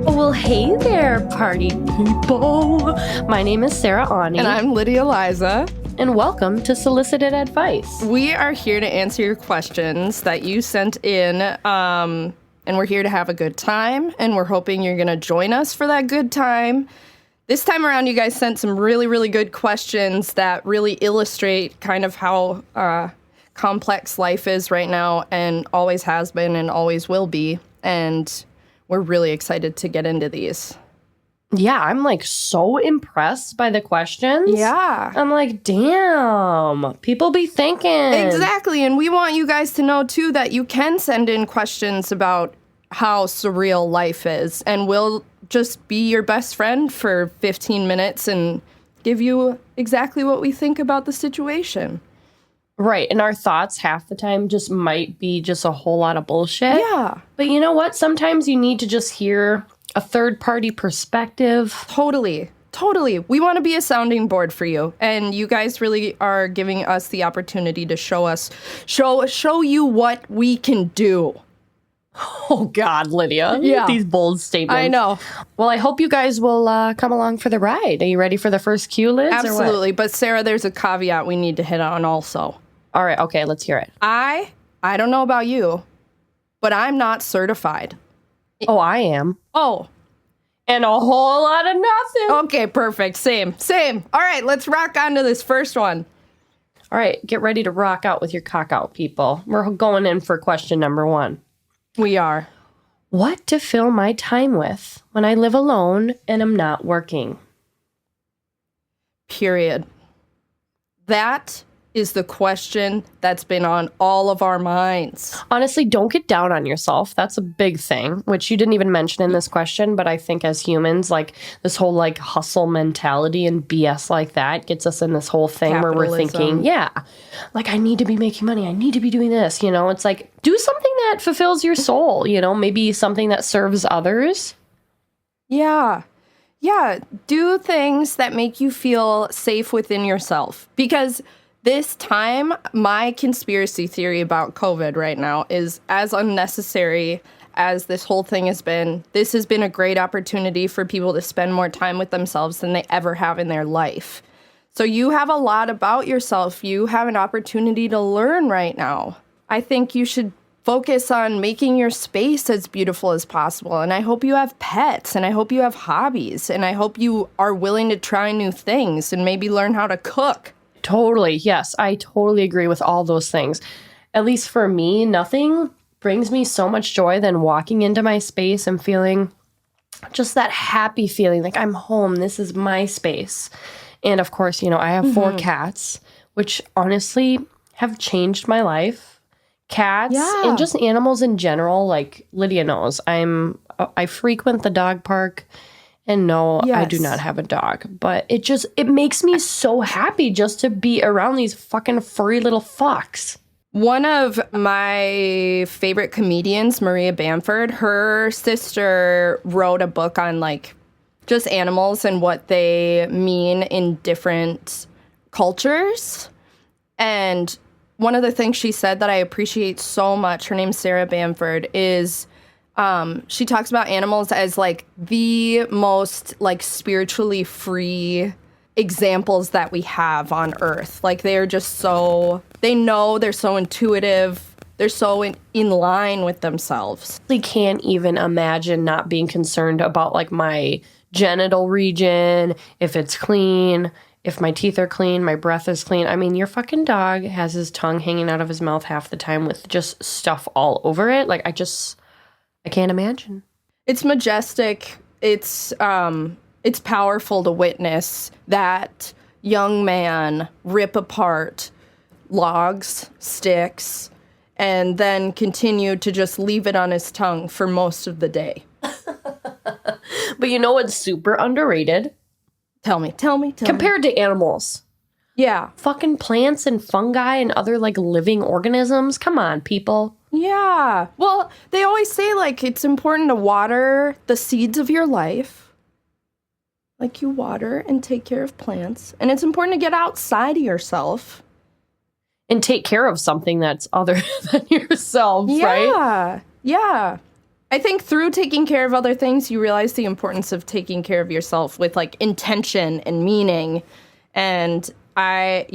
Well, hey there, party people. My name is Sarah Ani. And I'm Lydia Liza. And welcome to Solicited Advice. We are here to answer your questions that you sent in, and we're here to have a good time, and we're hoping you're going to join us for that good time. This time around, you guys sent some really, really good questions that really illustrate kind of how complex life is right now and always has been and always will be, and we're really excited to get into these. Yeah, I'm like so impressed by the questions. Yeah. I'm like, damn, people be thinking. Exactly. And we want you guys to know, too, that you can send in questions about how surreal life is. And we'll just be your best friend for 15 minutes and give you exactly what we think about the situation. Right. And our thoughts half the time just might be just a whole lot of bullshit. Yeah. But you know what? Sometimes you need to just hear a third-party perspective. Totally. We want to be a sounding board for you. And you guys really are giving us the opportunity to show you what we can do. Oh, God, Lydia. Yeah. These bold statements. I know. Well, I hope you guys will come along for the ride. Are you ready for the first cue, Liz? Absolutely. But Sarah, there's a caveat we need to hit on also. All right. Okay, let's hear it. I don't know about you, but I'm not certified. Oh, I am. Oh. And a whole lot of nothing. Okay, perfect. Same. All right, let's rock on to this first one. All right, get ready to rock out with your cock out, people. We're going in for question number 1. We are. What to fill my time with when I live alone and am not working? Period. That is the question that's been on all of our minds. Honestly, don't get down on yourself. That's a big thing, which you didn't even mention in this question, but I think as humans, like this whole like hustle mentality and BS like that gets us in this whole thing where we're thinking, yeah, like I need to be making money. I need to be doing this. You know, it's like do something that fulfills your soul, you know, maybe something that serves others. Yeah. Do things that make you feel safe within yourself. Because this time, my conspiracy theory about COVID right now is as unnecessary as this whole thing has been. This has been a great opportunity for people to spend more time with themselves than they ever have in their life. So you have a lot about yourself. You have an opportunity to learn right now. I think you should focus on making your space as beautiful as possible. And I hope you have pets, and I hope you have hobbies, and I hope you are willing to try new things and maybe learn how to cook. Totally. Yes, I totally agree with all those things. At least for me, nothing brings me so much joy than walking into my space and feeling just that happy feeling like I'm home. This is my space. And of course, you know, I have 4 cats, which honestly have changed my life. Cats and just animals in general, like Lydia knows, I frequent the dog park. And no, I do not have a dog, but it makes me so happy just to be around these fucking furry little fucks. One of my favorite comedians, Maria Bamford, her sister wrote a book on like just animals and what they mean in different cultures. And one of the things she said that I appreciate so much, her name's Sarah Bamford, is she talks about animals as like the most like spiritually free examples that we have on earth. Like they're just so, they know, they're so intuitive, they're so in line with themselves. I can't even imagine not being concerned about like my genital region, if it's clean, if my teeth are clean, my breath is clean. I mean, your fucking dog has his tongue hanging out of his mouth half the time with just stuff all over it. Like I can't imagine. It's majestic. It's powerful to witness that young man rip apart logs, sticks, and then continue to just leave it on his tongue for most of the day. But you know what's super underrated? Tell me. Compared to animals. Yeah. Fucking plants and fungi and other like living organisms. Come on, people. Yeah. Well, they always say, like, it's important to water the seeds of your life. Like, you water and take care of plants. And it's important to get outside of yourself. and take care of something that's other than yourself, right? Yeah. Yeah. I think through taking care of other things, you realize the importance of taking care of yourself with like intention and meaning. And I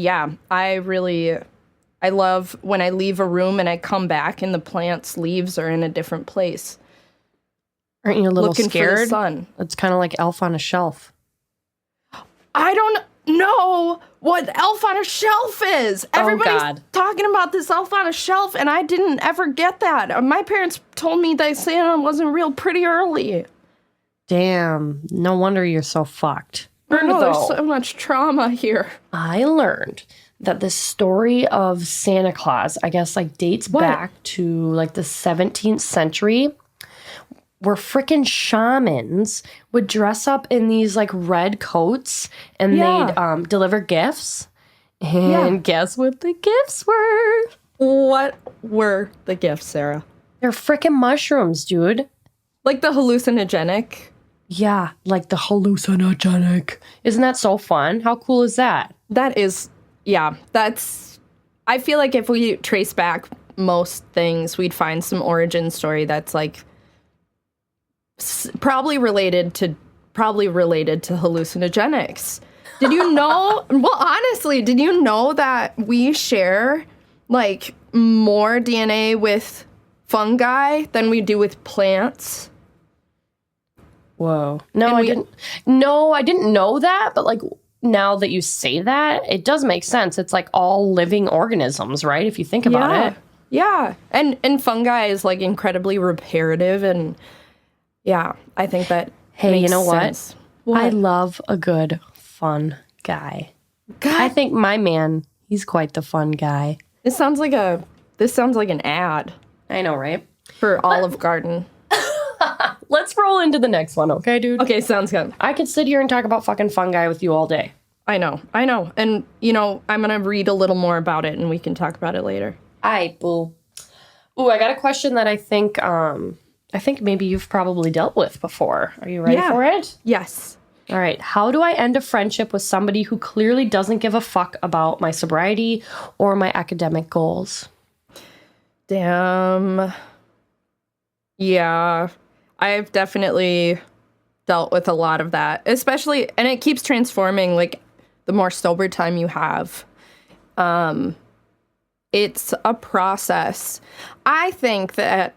love when I leave a room and I come back and the plant's leaves are in a different place. Aren't you a little Looking for the scared? sun. It's kind of like Elf on a Shelf. I don't know what Elf on a Shelf is. Everybody's God. talking about this Elf on a Shelf, and I didn't ever get that. My parents told me that Santa wasn't real pretty early. Damn, no wonder you're so fucked. I know there's so much trauma here. I learned that the story of Santa Claus, I guess, like dates back to like the 17th century, where frickin' shamans would dress up in these like red coats and they'd deliver gifts. And guess what the gifts were? What were the gifts, Sarah? They're frickin' mushrooms, dude. Like the hallucinogenic? Yeah, like the hallucinogenic. Isn't that so fun? How cool is that? That is, I feel like if we trace back most things, we'd find some origin story that's like probably related to hallucinogenics. Did you know? Well, honestly, did you know that we share like more DNA with fungi than we do with plants? Whoa. No, I didn't know that, but like now that you say that, it does make sense. It's like all living organisms, right? If you think about it. Yeah. And fungi is like incredibly reparative, and I think that Hey, you makes know sense. what? I love a good fun guy. God, I think my man, he's quite the fun guy. this sounds like an ad I know, right? for Olive Garden. Let's roll into the next one, okay, dude? Okay, sounds good. I could sit here and talk about fucking fungi with you all day. I know. And, I'm going to read a little more about it and we can talk about it later. Aye, boo. Ooh, I got a question that I think maybe you've probably dealt with before. Are you ready for it? Yes. All right. How do I end a friendship with somebody who clearly doesn't give a fuck about my sobriety or my academic goals? Damn. Yeah. I've definitely dealt with a lot of that, especially, and it keeps transforming, like, the more sober time you have. It's a process. I think that,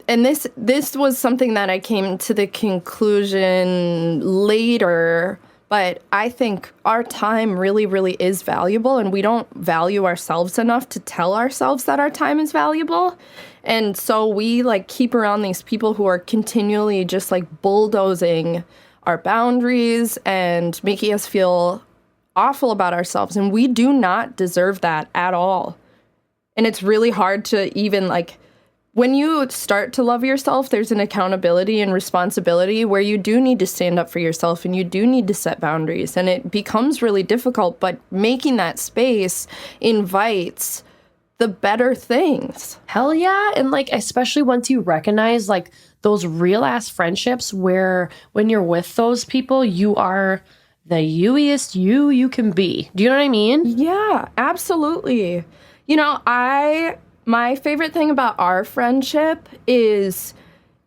and this was something that I came to the conclusion later, but I think our time really, really is valuable, and we don't value ourselves enough to tell ourselves that our time is valuable. And so we like keep around these people who are continually just like bulldozing our boundaries and making us feel awful about ourselves. And we do not deserve that at all. And it's really hard to even like, when you start to love yourself, there's an accountability and responsibility where you do need to stand up for yourself and you do need to set boundaries. And it becomes really difficult, but making that space invites the better things. Hell yeah. And like, especially once you recognize like those real ass friendships where when you're with those people, you are the youiest you can be. Do you know what I mean? Yeah, absolutely. My favorite thing about our friendship is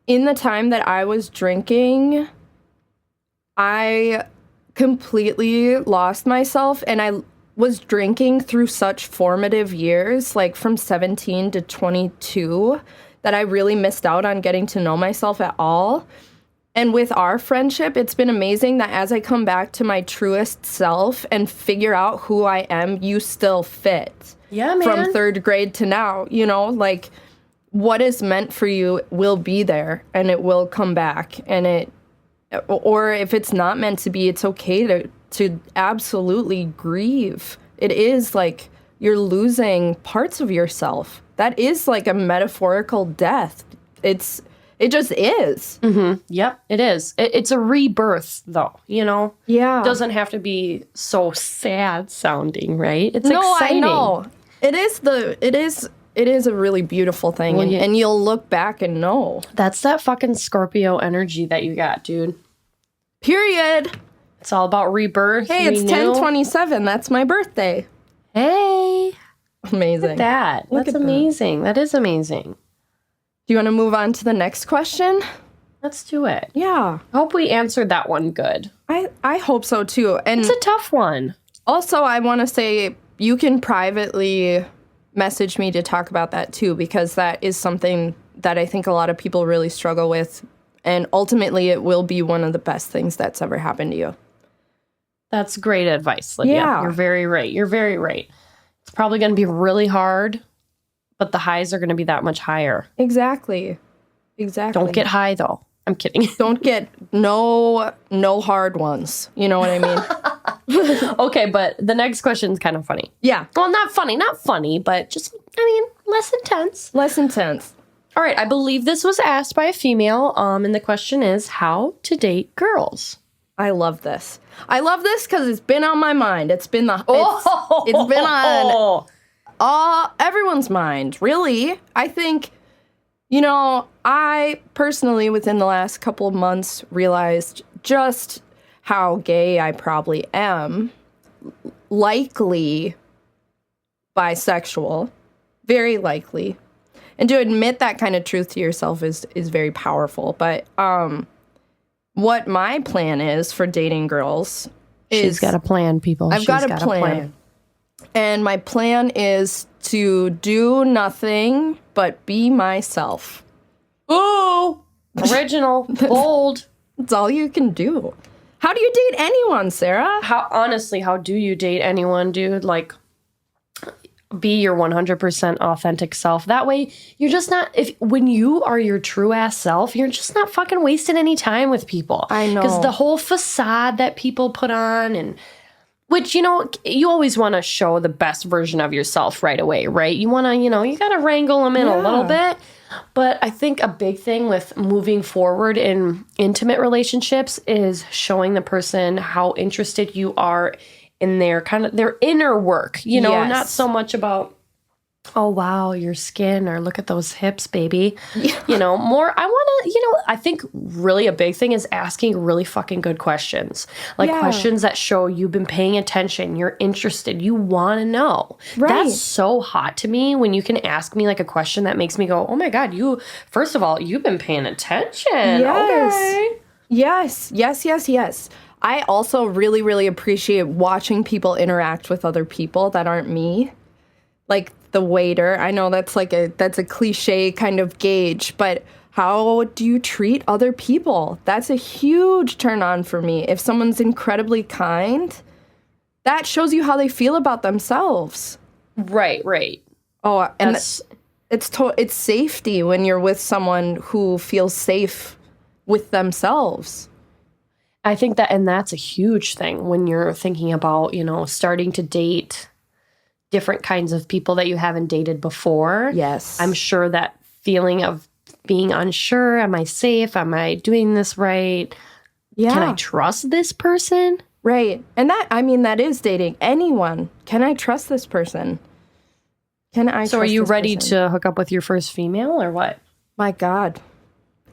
in the time that I was drinking, I completely lost myself, and I was drinking through such formative years, like from 17 to 22, that I really missed out on getting to know myself at all. And with our friendship, it's been amazing that as I come back to my truest self and figure out who I am, you still fit. Yeah, man. From third grade to now, like what is meant for you will be there and it will come back. And or if it's not meant to be, it's okay to absolutely grieve. It is like you're losing parts of yourself. That is like a metaphorical death. It just is. Mm-hmm. Yep, it is. It's a rebirth, though, Yeah. It doesn't have to be so sad sounding, right? It's exciting. exciting. I know. It is a really beautiful thing, and you'll look back and know. That's that fucking Scorpio energy that you got, dude. Period. It's all about rebirth. Hey, it's 10/27. That's my birthday. Hey. Amazing. That's Look at that. amazing. That is amazing. Do you want to move on to the next question? Let's do it. Yeah. I hope we answered that one good. I hope so too. And It's a tough one. also, I want to say you can privately message me to talk about that too, because that is something that I think a lot of people really struggle with. And ultimately, it will be one of the best things that's ever happened to you. That's great advice, Lydia. Yeah. You're very right. You're very right. It's probably going to be really hard, but the highs are going to be that much higher. Exactly. Don't get high, though. I'm kidding. Don't get no hard ones. You know what I mean? Okay, but the next question is kind of funny. Yeah. Well, not funny, but just, less intense. Less intense. All right, I believe this was asked by a female, and the question is how to date girls. I love this. I love this because it's been on my mind. It's been been on everyone's mind, really. I think, I personally, within the last couple of months, realized just how gay I probably am. Likely bisexual. Very likely. And to admit that kind of truth to yourself is very powerful. But what my plan is for dating girls is... She's got a plan, people. I've got a plan. And my plan is to do nothing but be myself. Ooh! Original. Bold. That's all you can do. How do you date anyone, Sarah? How do you date anyone, dude? Like, be your 100% authentic self. That way, you're just not, when you are your true ass self, you're just not fucking wasting any time with people. I know. Because the whole facade that people put on and, which, you always want to show the best version of yourself right away, right? You want to, you got to wrangle them in a little bit. But I think a big thing with moving forward in intimate relationships is showing the person how interested you are in their inner work, Yes. Not so much about, oh, wow, your skin or look at those hips, baby. Yeah. More, I want to, I think really a big thing is asking really fucking good questions. Like questions that show you've been paying attention, you're interested, you want to know. Right. That's so hot to me when you can ask me like a question that makes me go, oh my God, first of all, you've been paying attention. Yes. Okay. Yes. I also really, really appreciate watching people interact with other people that aren't me. Like the waiter. I know that's a cliche kind of gauge, but how do you treat other people? That's a huge turn on for me. If someone's incredibly kind, that shows you how they feel about themselves. Right. Oh, and it's safety when you're with someone who feels safe with themselves. I think that's a huge thing when you're thinking about, starting to date different kinds of people that you haven't dated before. Yes. I'm sure that feeling of being unsure, am I safe? Am I doing this right? Yeah. Can I trust this person? Right. And that is dating anyone. Can I trust this person? So are you ready to hook up with your first female or what? My God.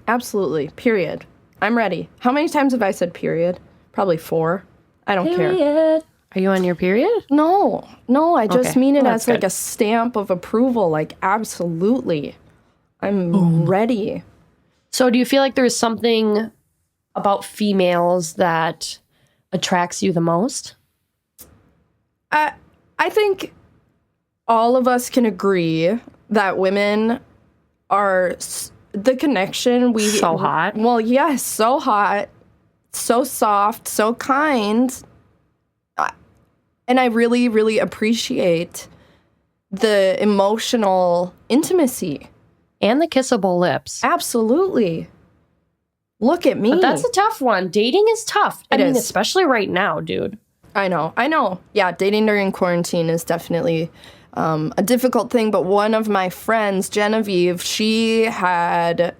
Absolutely. Period. I'm ready. How many times have I said period? Probably 4. I don't care. Are you on your period? No, I just Okay. mean it Well, as that's like good. a stamp of approval. Like, absolutely. I'm ready. So do you feel like there's something about females that attracts you the most? I think all of us can agree that women are the connection we... So hot. Well, yes, so hot, so soft, so kind. And I really, really appreciate the emotional intimacy. And the kissable lips. Absolutely. Look at me. But that's a tough one. Dating is tough. It is. Especially right now, dude. I know. Yeah, dating during quarantine is definitely a difficult thing. But one of my friends, Genevieve, she had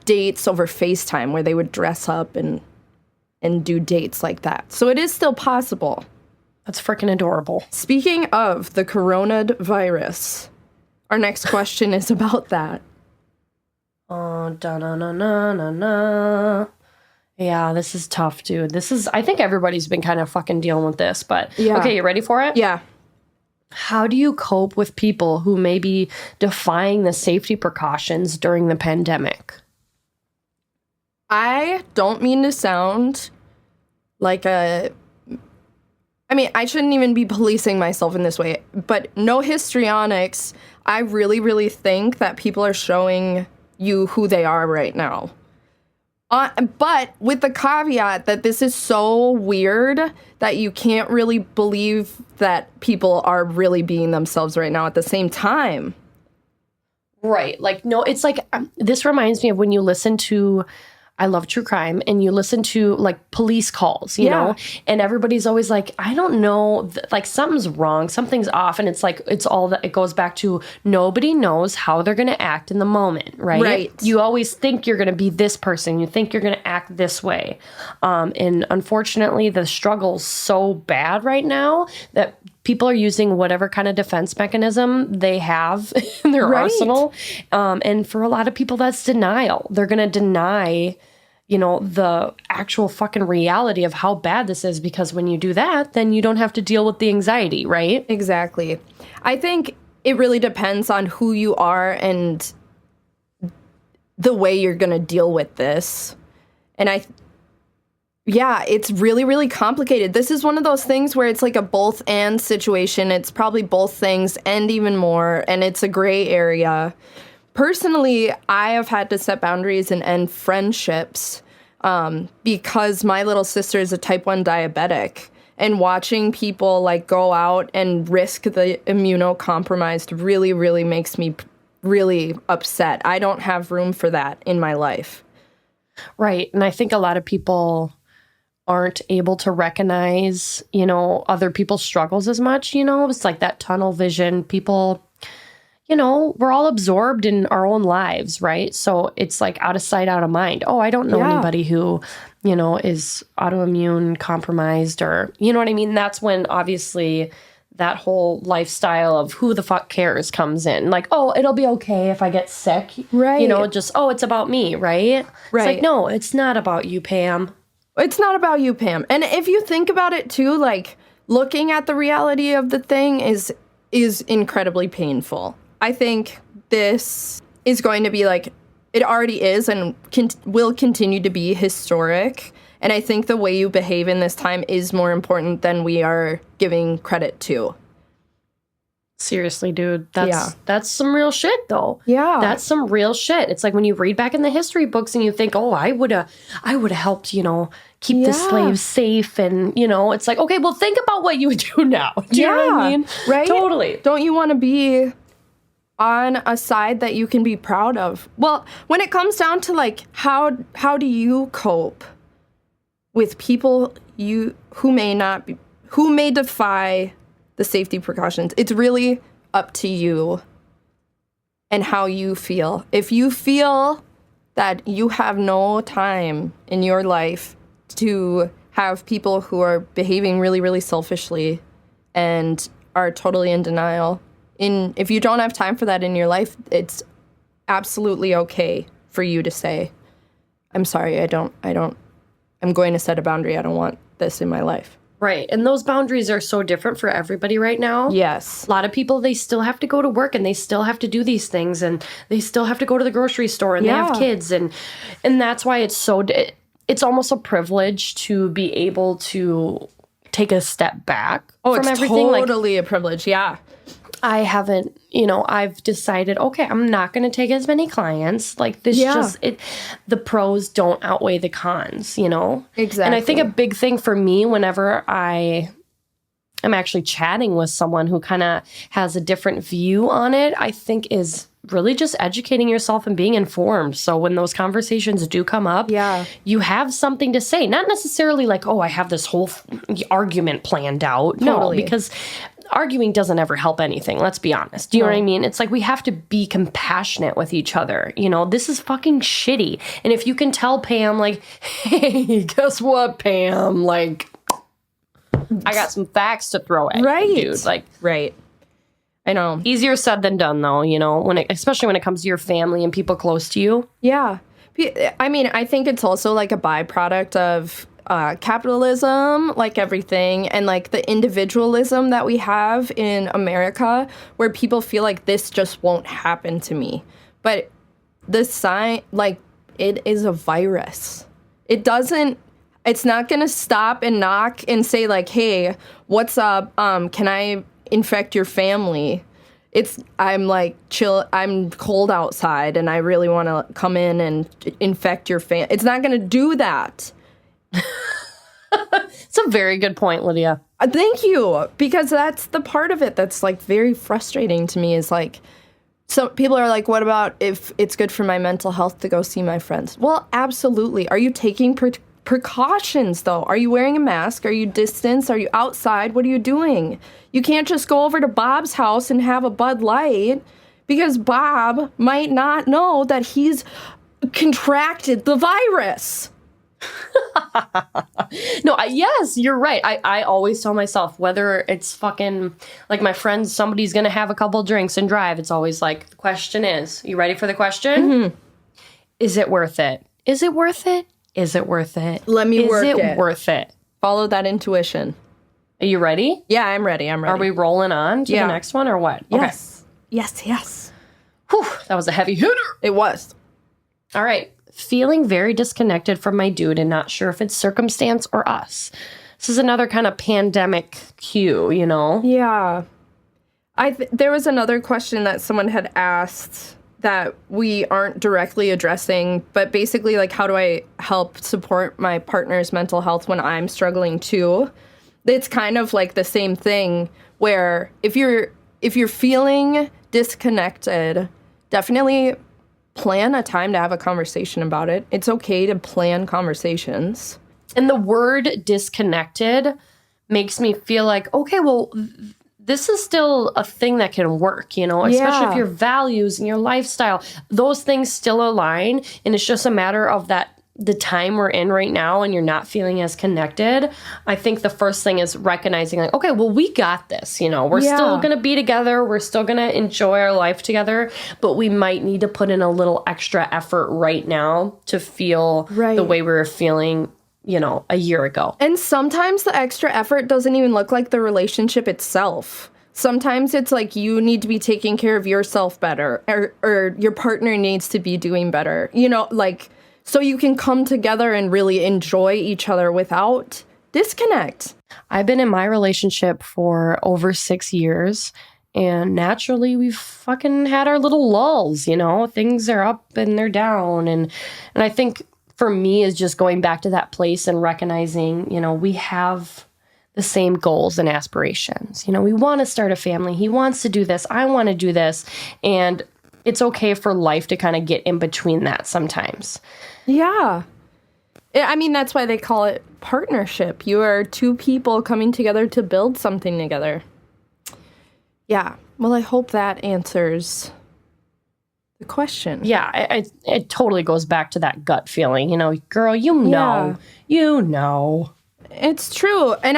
dates over FaceTime where they would dress up and do dates like that. So it is still possible. That's freaking adorable. Speaking of the coronavirus, our next question is about that. Oh, da-na-na-na-na-na. Yeah, this is tough, dude. I think everybody's been kind of fucking dealing with this, but... Yeah. Okay, you ready for it? Yeah. How do you cope with people who may be defying the safety precautions during the pandemic? I don't mean to sound like I shouldn't even be policing myself in this way, but no histrionics. I really, really think that people are showing you who they are right now. But with the caveat that this is so weird that you can't really believe that people are really being themselves right now at the same time. Right. Like, no, it's like, this reminds me of when you listen to, I love true crime, and you listen to like police calls, you know, and everybody's always like, I don't know, like something's wrong, something's off. And it's like, it's all that it goes back to nobody knows how they're going to act in the moment, right? Right. You always think you're going to be this person. You think you're going to act this way. And unfortunately, the struggle's so bad right now that people are using whatever kind of defense mechanism they have in their arsenal. And for a lot of people, that's denial. They're going to deny, you know, the actual fucking reality of how bad this is, because when you do that, then you don't have to deal with the anxiety, right? Exactly. I think it really depends on who you are and the way you're going to deal with this. And yeah, it's really, really complicated. This is one of those things where it's like a both and situation. It's probably both things and even more, and it's a gray area. Personally, I have had to set boundaries and end friendships because my little sister is a type 1 diabetic. And watching people like go out and risk the immunocompromised really, really makes me really upset. I don't have room for that in my life. Right. And I think a lot of people aren't able to recognize, you know, other people's struggles as much, you know? It's like that tunnel vision. People, you know, we're all absorbed in our own lives, right? So it's like out of sight, out of mind. Oh, I don't know anybody who, you know, is autoimmune compromised, or, you know what I mean? That's when obviously that whole lifestyle of who the fuck cares comes in. Like, oh, it'll be okay if I get sick. Right. You know, just, oh, it's about me, right? It's like, no, it's not about you, Pam. It's not about you, Pam. And if you think about it too, like looking at the reality of the thing is incredibly painful. I think this is going to be like, it already is and will continue to be historic. And I think the way you behave in this time is more important than we are giving credit to. Seriously, dude, that's some real shit, though. Yeah, that's some real shit. It's like when you read back in the history books and you think, oh, I would have helped, you know, keep the slaves safe, and you know, it's like, okay, well, think about what you would do now. Do you know what I mean? Right? Totally. Don't you want to be on a side that you can be proud of? Well, when it comes down to like how do you cope with people who may defy the safety precautions? It's really up to you and how you feel. If you feel that you have no time in your life to have people who are behaving really, really selfishly and are totally in denial, if you don't have time for that in your life, it's absolutely okay for you to say, I'm sorry, I'm going to set a boundary. I don't want this in my life. Right. And those boundaries are so different for everybody right now. Yes. A lot of people, they still have to go to work and they still have to do these things, and they still have to go to the grocery store, and they have kids. And that's why it's almost a privilege to be able to take a step back from everything. Totally a privilege. Yeah. I haven't, you know, I've decided, okay, I'm not going to take as many clients. Like this the pros don't outweigh the cons, you know? Exactly. And I think a big thing for me whenever I am actually chatting with someone who kind of has a different view on it, I think is really just educating yourself and being informed. So when those conversations do come up, you have something to say. Not necessarily like, oh, I have this whole argument planned out. Totally. No, because arguing doesn't ever help anything. Let's be honest. Do you know what I mean? It's like we have to be compassionate with each other. You know, this is fucking shitty. And if you can tell Pam, like, hey, guess what, Pam? Like, I got some facts to throw at you, dude. Like, right. I know. Easier said than done, though, you know, especially when it comes to your family and people close to you. Yeah. I mean, I think it's also like a byproduct of capitalism, like everything, and like the individualism that we have in America, where people feel like this just won't happen to me. But the sign, like, it is a virus. It's not gonna stop and knock and say like, hey, what's up? Can I infect your family? I'm like, chill, I'm cold outside and I really want to come in and infect your family. It's not gonna do that. It's a very good point, Lydia. Thank you, because that's the part of it that's like very frustrating to me is like, some people are like, what about if it's good for my mental health to go see my friends? Well, absolutely. Are you taking precautions though? Are you wearing a mask? Are you distanced? Are you outside? What are you doing? You can't just go over to Bob's house and have a Bud Light because Bob might not know that he's contracted the virus. No, yes, you're right. I always tell myself, whether it's fucking like my friends, somebody's gonna have a couple drinks and drive, it's always like, the question is, you ready for the question? Mm-hmm. Is it worth it? Is it worth it? Is it worth it? Let me work it. Is it worth it? Follow that intuition. Are you ready? Yeah, I'm ready. Are we rolling on to the next one or what? Yes. Okay. Yes. Whew, that was a heavy hitter. It was. All right. Feeling very disconnected from my dude and not sure if it's circumstance or us. This is another kind of pandemic cue, you know? Yeah. There was another question that someone had asked that we aren't directly addressing, but basically, like, how do I help support my partner's mental health when I'm struggling too? It's kind of like the same thing where if you're feeling disconnected, definitely plan a time to have a conversation about it. It's okay to plan conversations. And the word disconnected makes me feel like, okay, well, this is still a thing that can work, you know, especially if your values and your lifestyle, those things still align. And it's just a matter of the time we're in right now and you're not feeling as connected. I think the first thing is recognizing like, okay, well, we got this, you know, we're still going to be together. We're still going to enjoy our life together, but we might need to put in a little extra effort right now to feel the way we were feeling, you know, a year ago. And sometimes the extra effort doesn't even look like the relationship itself. Sometimes it's like you need to be taking care of yourself better or your partner needs to be doing better, you know, like, so you can come together and really enjoy each other without disconnect. I've been in my relationship for over 6 years, and naturally we've fucking had our little lulls, you know, things are up and they're down. And I think for me is just going back to that place and recognizing, you know, we have the same goals and aspirations. You know, we want to start a family. He wants to do this. I want to do this. And it's okay for life to kind of get in between that sometimes. Yeah. I mean, that's why they call it partnership. You are two people coming together to build something together. Yeah. Well, I hope that answers the question. Yeah, it totally goes back to that gut feeling. You know, girl, you know. It's true. And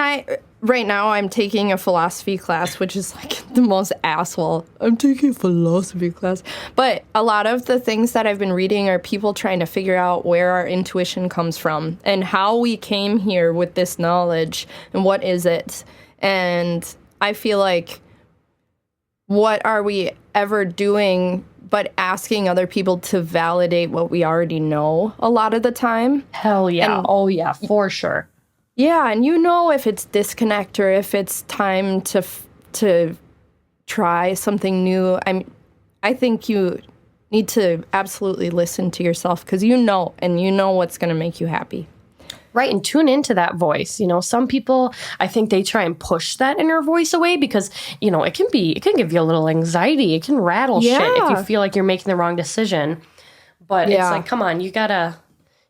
right now I'm taking a philosophy class, which is like the most asshole. I'm taking a philosophy class. But a lot of the things that I've been reading are people trying to figure out where our intuition comes from and how we came here with this knowledge and what is it. And I feel like, what are we ever doing but asking other people to validate what we already know a lot of the time? Hell yeah. Oh yeah, for sure. Yeah, and you know if it's disconnect or if it's time to try something new. I think you need to absolutely listen to yourself because you know what's going to make you happy. Right, and tune into that voice. You know, some people, I think they try and push that inner voice away because, you know, it can give you a little anxiety. It can rattle shit if you feel like you're making the wrong decision. But it's like, come on, you gotta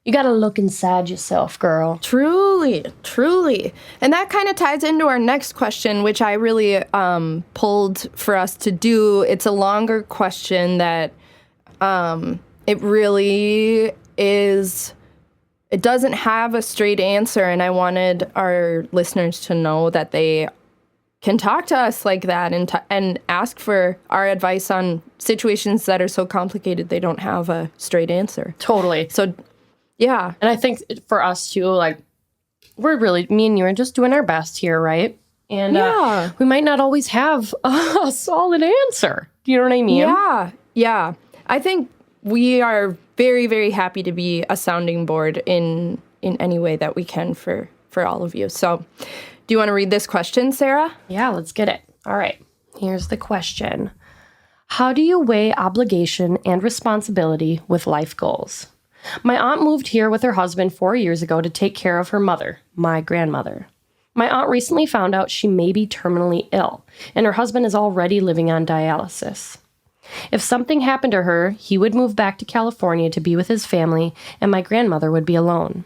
look inside yourself, girl. Truly. And that kind of ties into our next question, which I really pulled for us to do. It's a longer question that it really is. It doesn't have a straight answer, and I wanted our listeners to know that they can talk to us like that and ask for our advice on situations that are so complicated they don't have a straight answer. Totally. So, yeah. And I think for us, too, like, we're really, me and you are just doing our best here, right? And Yeah. we might not always have a solid answer. Do you know what I mean? Yeah. Yeah. I think we are very, very happy to be a sounding board in any way that we can for all of you. So do you want to read this question, Sarah? Yeah, let's get it. All right. Here's the question. How do you weigh obligation and responsibility with life goals? My aunt moved here with her husband 4 years ago to take care of her mother, my grandmother. My aunt recently found out she may be terminally ill, and her husband is already living on dialysis. If something happened to her, he would move back to California to be with his family, and my grandmother would be alone.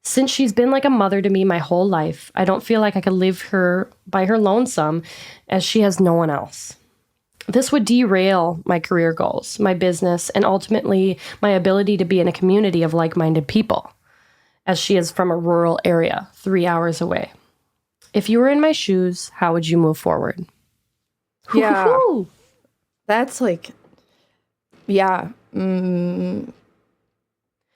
Since she's been like a mother to me my whole life, I don't feel like I could leave her by her lonesome, as she has no one else. This would derail my career goals, my business, and ultimately my ability to be in a community of like-minded people, as she is from a rural area 3 hours away. If you were in my shoes, how would you move forward? Yeah. Hoo-hoo-hoo. That's like, yeah.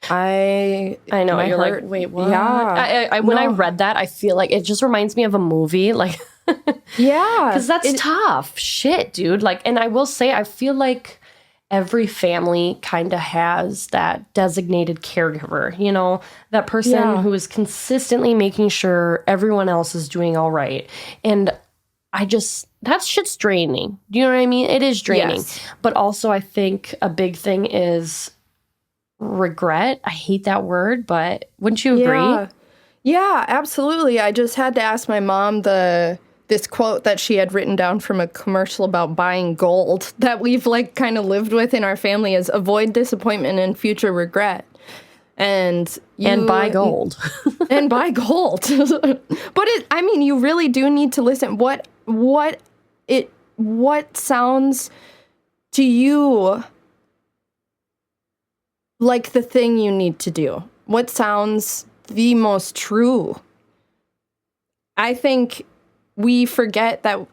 I know, my you're heart- like, wait, what? Yeah. When I No. read that, I feel like it just reminds me of a movie, like, Yeah. because that's tough shit, dude. Like, and I will say, I feel like every family kind of has that designated caregiver, you know, that person Yeah. who is consistently making sure everyone else is doing all right. And that shit's draining. Do you know what I mean? It is draining. Yes. But also, I think a big thing is regret. I hate that word, but wouldn't you agree? Yeah. Yeah, absolutely. I just had to ask my mom this quote that she had written down from a commercial about buying gold that we've like kind of lived with in our family is avoid disappointment and future regret. And buy gold. and buy gold. But you really do need to listen. What sounds to you like the thing you need to do? What sounds the most true? I think we forget that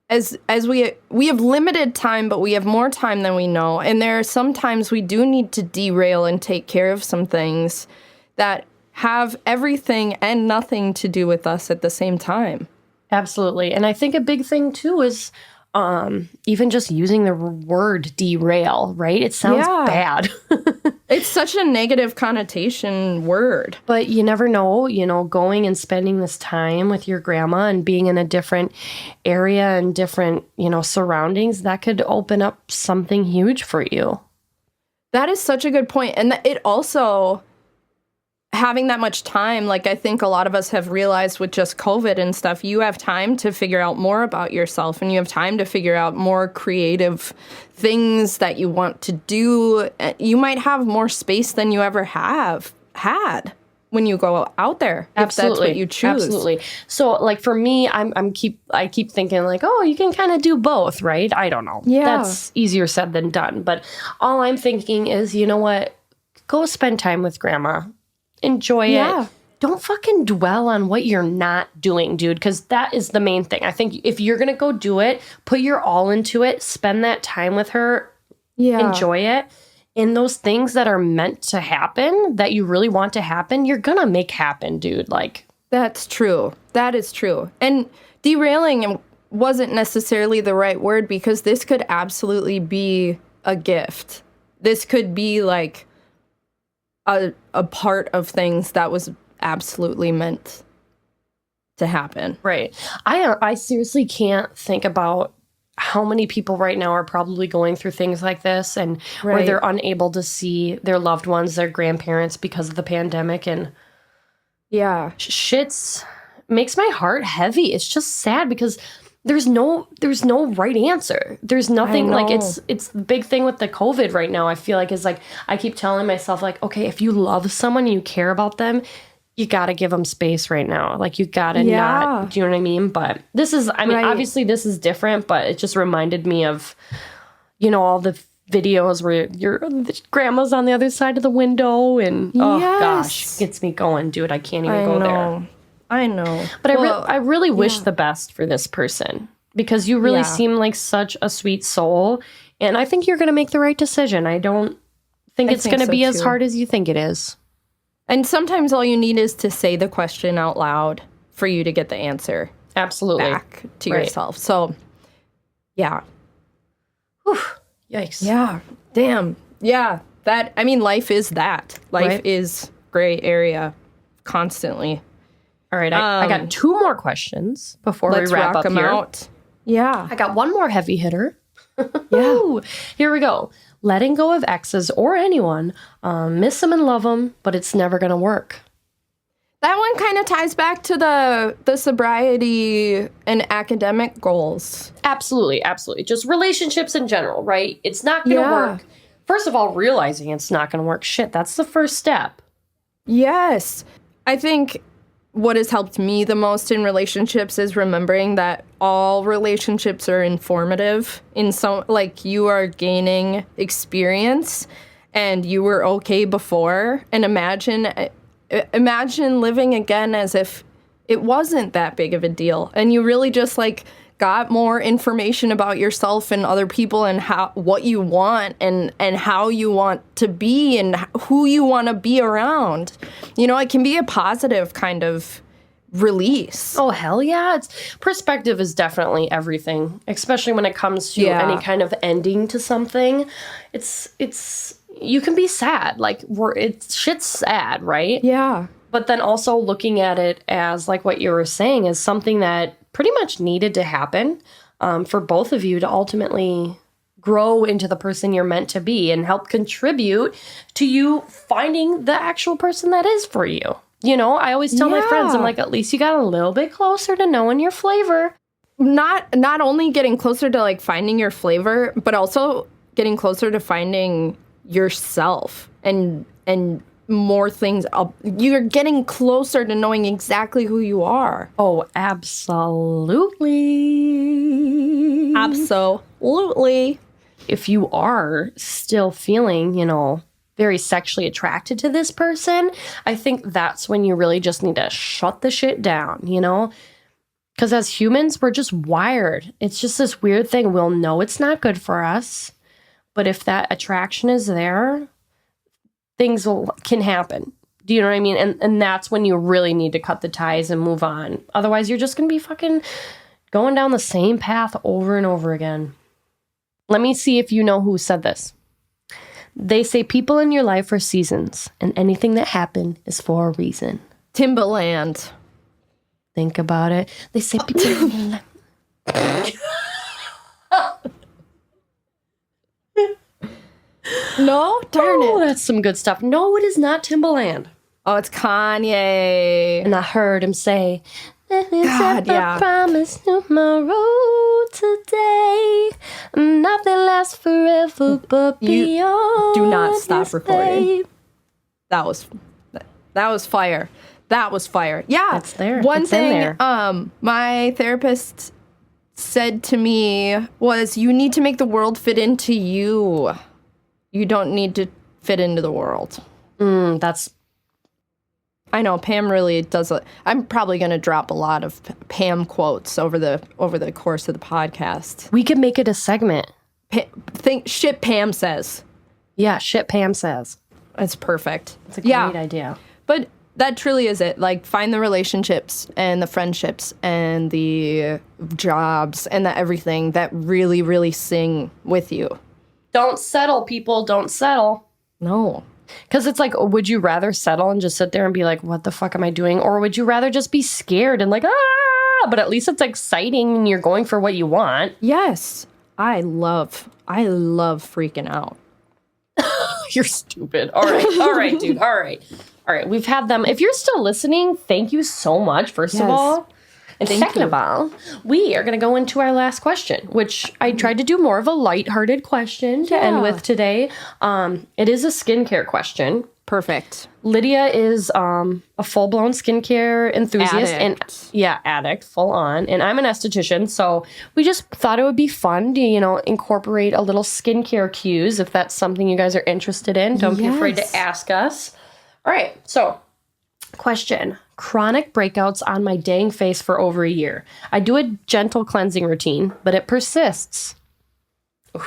as we have limited time, but we have more time than we know. And there are sometimes we do need to derail and take care of some things that have everything and nothing to do with us at the same time. Absolutely. And I think a big thing too is even just using the word derail, right? It sounds Yeah. bad. It's such a negative connotation word. But you never know, going and spending this time with your grandma and being in a different area and different, surroundings, that could open up something huge for you. That is such a good point. And it also, having that much time, like I think a lot of us have realized with just COVID and stuff, you have time to figure out more about yourself and you have time to figure out more creative things that you want to do. You might have more space than you ever have had when you go out there, if that's what you choose. Absolutely. So like for me, I keep thinking like, oh, you can kind of do both, right? I don't know. Yeah. That's easier said than done. But all I'm thinking is, you know what? Go spend time with grandma. Enjoy Yeah. it. Don't fucking dwell on what you're not doing, dude, because that is the main thing. I think if you're going to go do it, put your all into it, spend that time with her, Yeah. enjoy it. And those things that are meant to happen, that you really want to happen, you're going to make happen, dude. Like, That's true. That is true. And derailing wasn't necessarily the right word because this could absolutely be a gift. This could be like a part of things that was absolutely meant to happen. right. I seriously can't think about how many people right now are probably going through things like this and where Right. they're unable to see their loved ones, their grandparents because of the pandemic, and Yeah. shit's makes my heart heavy. It's just sad because there's no right answer. There's nothing like know. it's the big thing with the COVID right now. I feel like is like I keep telling myself like, okay, if you love someone and you care about them, you got to give them space right now. Like you got to Yeah. not, do you know what I mean? But this is, I mean, Right. obviously this is different, but it just reminded me of, all the videos where your grandma's on the other side of the window and oh gosh, Yes. gets me going, dude. I can't even I go there. know. I know. But Well, I really wish the best for this person because you really Yeah. seem like such a sweet soul. And I think you're going to make the right decision. I don't think I it's think going to so, be as too. hard as you think it is. And sometimes all you need is to say the question out loud for you to get the answer Absolutely. back to Right. yourself. So, yeah. Whew. Yikes. Yeah. Damn. Yeah. Life is that. Life Right. is gray area constantly. All right. I got 2 more questions before Let's we wrap rock up them here. out. Yeah. I got one more heavy hitter. Yeah. Ooh, here we go. Letting go of exes or anyone, miss them and love them, but it's never going to work. That one kind of ties back to the sobriety and academic goals. Absolutely, absolutely. Just relationships in general, right? It's not going to Yeah. work. First of all, realizing it's not going to work. Shit, that's the first step. Yes. I think what has helped me the most in relationships is remembering that all relationships are informative in some, like, you are gaining experience and you were okay before, and imagine living again as if it wasn't that big of a deal and you really just like got more information about yourself and other people and what you want and how you want to be and who you want to be around. You know, it can be a positive kind of release. Oh, hell yeah. Perspective is definitely everything, especially when it comes to Yeah. any kind of ending to something. You can be sad. Like, shit's sad, right? Yeah. But then also looking at it as, like what you were saying, as something that pretty much needed to happen for both of you to ultimately grow into the person you're meant to be and help contribute to you finding the actual person that is for you. You know, I always tell my friends, I'm Yeah. like, at least you got a little bit closer to knowing your flavor. Not only getting closer to like finding your flavor, but also getting closer to finding yourself and more things up. You're getting closer to knowing exactly who you are. Oh, absolutely. Absolutely. If you are still feeling, very sexually attracted to this person, I think that's when you really just need to shut the shit down, Because as humans, we're just wired. It's just this weird thing. We'll know it's not good for us. But if that attraction is there, things can happen. Do you know what I mean? And that's when you really need to cut the ties and move on. Otherwise, you're just going to be fucking going down the same path over and over again. Let me see if you know who said this. They say people in your life are seasons, and anything that happened is for a reason. Timbaland. Think about it. They say people in your life. No? Darn Oh, it. that's some good stuff. No, it is not Timbaland. Oh, it's Kanye. And I heard him say, God, yeah. I promise tomorrow, today, nothing lasts forever but beyond. do not stop this recording. day. That was fire. That was fire. Yeah. It's there. One It's in thing there. my therapist said to me was, you need to make the world fit into you. You don't need to fit into the world. That's I know Pam really does. I'm probably going to drop a lot of Pam quotes over the course of the podcast. we could make it a segment. Think shit Pam says. Yeah, shit Pam says. It's perfect. It's a great idea. But that truly is it. Like, find the relationships and the friendships and the jobs and the everything that really, really sing with you. Don't settle, people. Don't settle. No. Because it's like, would you rather settle and just sit there and be like, what the fuck am I doing? Or would you rather just be scared and like, but at least it's exciting and you're going for what you want. Yes. I love freaking out. You're stupid. All right, dude. All right. We've had them. If you're still listening, thank you so much, first of Yes. all. And Thank second you. of all, we are going to go into our last question, which I tried to do more of a lighthearted question to end with today. It is a skincare question. Perfect. Lydia is a full-blown skincare enthusiast Addict. and addict, full on. And I'm an esthetician, so we just thought it would be fun to, incorporate a little skincare cues if that's something you guys are interested in. Don't be afraid Yes. to ask us. All right, so question. Chronic breakouts on my dang face for over a year. I do a gentle cleansing routine, but it persists.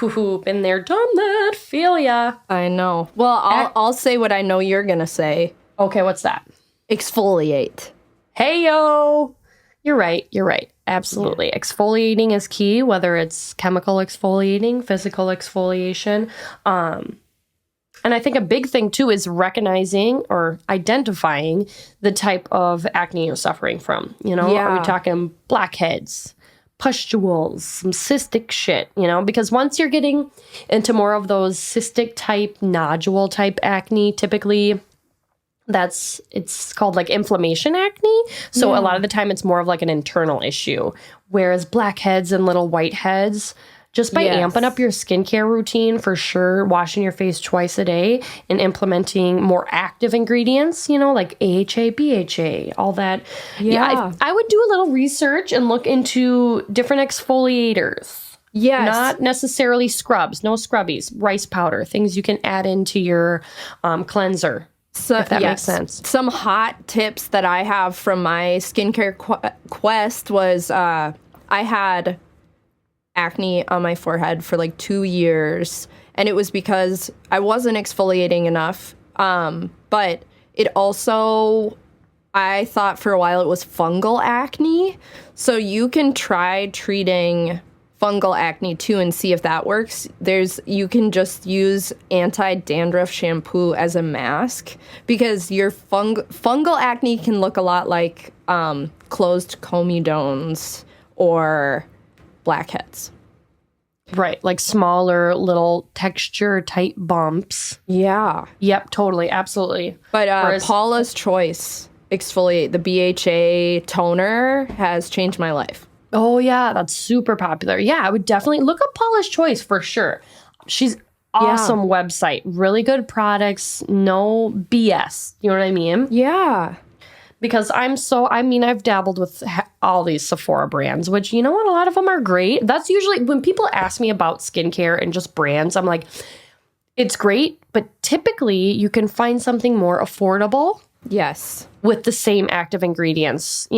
Ooh, been there, done that. Feel ya. I know. Well, I'll say what I know you're going to say. Okay, what's that? Exfoliate. Hey, yo. You're right. Absolutely. Yeah. Exfoliating is key, whether it's chemical exfoliating, physical exfoliation. And I think a big thing, too, is recognizing or identifying the type of acne you're suffering from. Are we talking blackheads, pustules, some cystic shit, Because once you're getting into more of those cystic type, nodule type acne, typically it's called like inflammation acne. So a lot of the time it's more of like an internal issue. Whereas blackheads and little whiteheads, just by amping up your skincare routine for sure, washing your face twice a day and implementing more active ingredients, like AHA, BHA, all that. Yeah, I would do a little research and look into different exfoliators. Yes. Not necessarily scrubs, no scrubbies, rice powder, things you can add into your cleanser. So, if that makes sense. Some hot tips that I have from my skincare quest was I had acne on my forehead for like 2 years, and it was because I wasn't exfoliating enough. But it also, I thought for a while it was fungal acne. So you can try treating fungal acne too and see if that works. You can just use anti-dandruff shampoo as a mask, because your fungal acne can look a lot like closed comedones or blackheads. Right, like smaller little texture type bumps. Yeah. Yep, totally, absolutely. But Paula's Choice Exfoliate, the BHA toner, has changed my life. Oh, yeah, that's super popular. Yeah, I would definitely look up Paula's Choice for sure. She's awesome website. Really good products. No BS. You know what I mean? Yeah. Because I've dabbled with all these Sephora brands, which, you know what? A lot of them are great. That's usually when people ask me about skincare and just brands, I'm like, it's great, but typically you can find something more affordable. Yes. With the same active ingredients.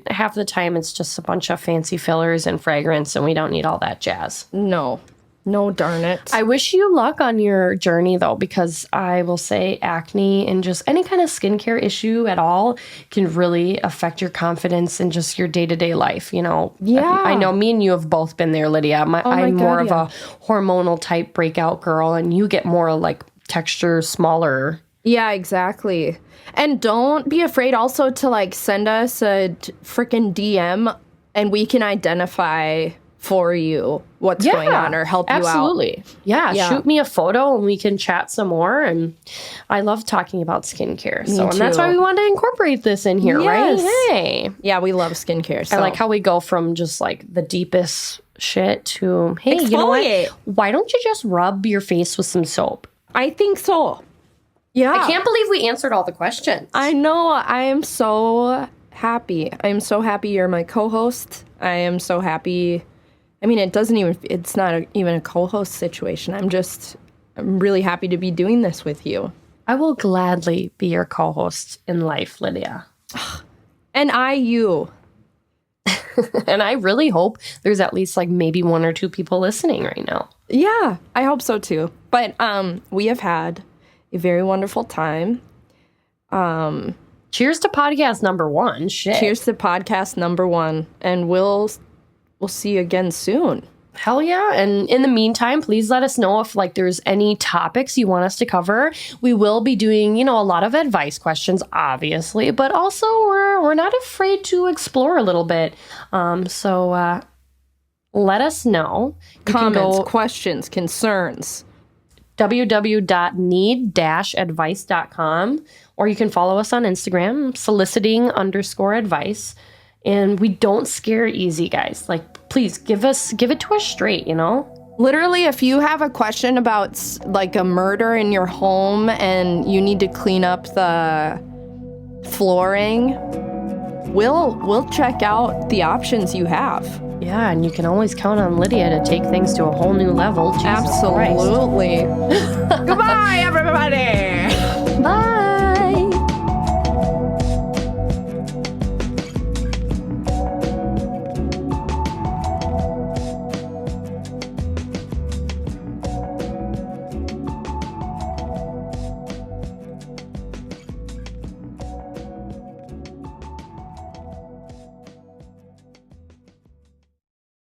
Half the time it's just a bunch of fancy fillers and fragrance, and we don't need all that jazz. No, darn it. I wish you luck on your journey, though, because I will say acne and just any kind of skincare issue at all can really affect your confidence and just your day-to-day life, Yeah. I know me and you have both been there, Lydia. I'm more of a hormonal type breakout girl, and you get more like texture, smaller. Yeah, exactly. And don't be afraid also to like send us a freaking DM and we can identify for you what's going on or help you out. Absolutely. Yeah, shoot me a photo and we can chat some more. And I love talking about skincare. And that's why we wanted to incorporate this in here, right? Hey. Yeah, we love skincare. So. I like how we go from just like the deepest shit to, hey, exfoliate. You know what? Why don't you just rub your face with some soap? I think so. Yeah. I can't believe we answered all the questions. I know. I am so happy. I am so happy you're my co-host. I am so happy. I mean, it's not even a co-host situation. I'm really happy to be doing this with you. I will gladly be your co-host in life, Lydia. And you. And I really hope there's at least like maybe 1 or 2 people listening right now. Yeah, I hope so too. But we have had a very wonderful time. Cheers to podcast number 1. Shit. Cheers to podcast number 1. And we'll see you again soon. Hell yeah. And in the meantime, please let us know if like there's any topics you want us to cover. We will be doing, a lot of advice questions, obviously, but also we're not afraid to explore a little bit. So let us know. Comments, questions, concerns. www.need-advice.com, or you can follow us on Instagram, soliciting_advice. And we don't scare easy, guys. Like, please give it to us straight, Literally, if you have a question about like a murder in your home and you need to clean up the flooring, we'll check out the options you have. Yeah, and you can always count on Lydia to take things to a whole new level. Jesus Absolutely. Goodbye, everybody. Bye.